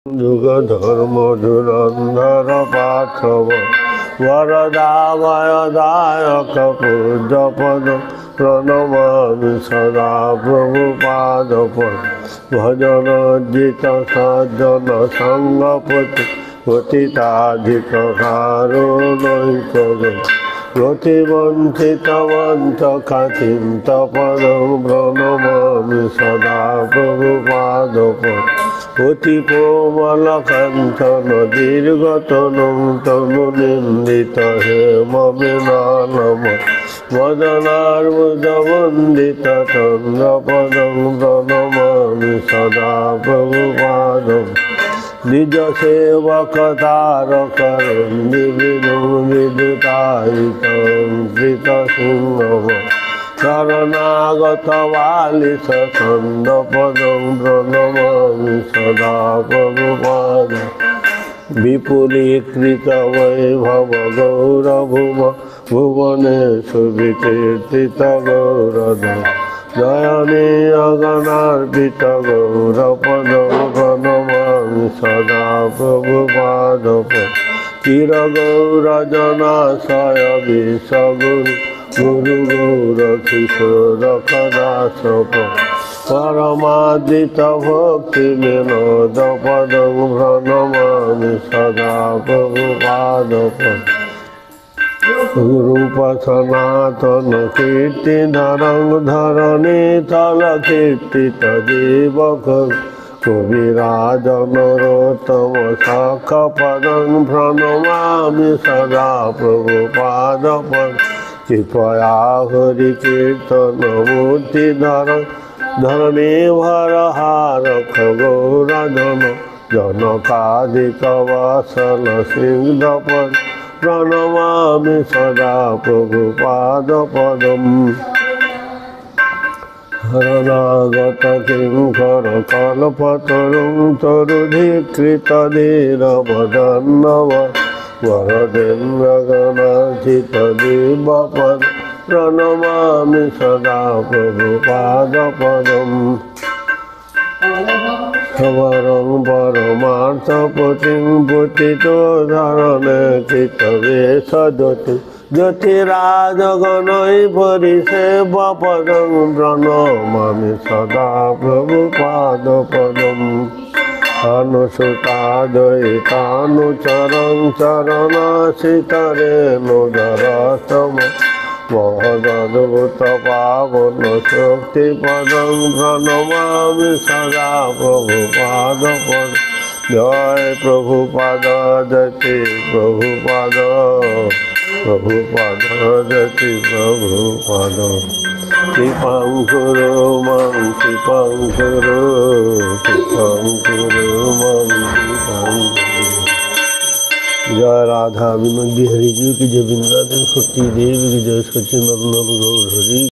যুগ ধর্ম ধুরন্ধর পার্থব বরদাময় দায়ক পূজ্য পদ প্রণমামি সদা প্রভুপাদ পদ ভজন জিত সজ্জন সঙ্গপতি পতিতাধিক কারণৈক গতিবঞ্চিত বঞ্চকা চিন্ত পদং প্রণমামি সদা প্রভুপাদ পদ অতি কোমল কাঞ্চন দীর্ঘতনু তনু নিন্দিত হেম বিনানম মদনার্বুদবন্দিত চন্দ্রপদং প্রণমামি সদা প্রভুপাদম নিজ সেবক তারকরন্দি বিদুতায়িতং কৃত সিংহম শরণাগত বালিশ ছন্দপদং প্রণমামি সদা প্রভুপাদ বিপুলীকৃত বৈভব গৌরভুব ভুবনেষু বিকীর্তিত গৌরদ জয়নীয় গণার্পিত গৌরপদ প্রণমামি সদা প্রভুপাদ চির গৌরজনাশয় বিশ্বগুরু গুরু গৌর কিশোর কদাস পরমাদিত ভক্তি বিনোদ পদ প্রণমামি সদা প্রভুপাদ রূপ সনাতন কীর্তি ধরং ধরণী তল কীর্তিত জীবক কবিরাজ নরোত্তম সখ পদং প্রণমামি সদা প্রভুপাদ পদ কৃপয়া হরি কীর্তন মূর্তি ধরণী ভর হার গৌরধন জনকাদিক বাসন সিংহপদ প্রণমামি সদা প্রভুপাদ পদম হরণাগত কিঙ্কর কল্পতরুং তরুধীকৃত ধীরবদন্নব বরদেন্দ্রগণাচিত দিব্যপদ প্রণমামি সদা প্রভুপাদ পদম সবরং পরমার্থপতিং পতিতো ধরণে কৃত বেশ জ্যোতিরাজগণৈ পরিষেব পদং প্রণমামি সদা প্রভুপাদ পদম অনুসুতাদ্বৈতানুচরং চরণাশ্রিতরেণুধরস্তম মহদদ্ভুত পাবন শক্তি পদং প্রণমামি সদা প্রভুপাদ পদ জয় প্রভুপাদ জয়তি প্রভুপাদ প্রভুপাদ জয়তি প্রভুপাদ কৃপাং কুরু মাং কৃপাং কুরু মাং কৃপাং জয় রাধা বিনোদ বিহারী जी की जय, बिंद्रादेवी सती देवी की जय, सचिनंदन गौर हरि।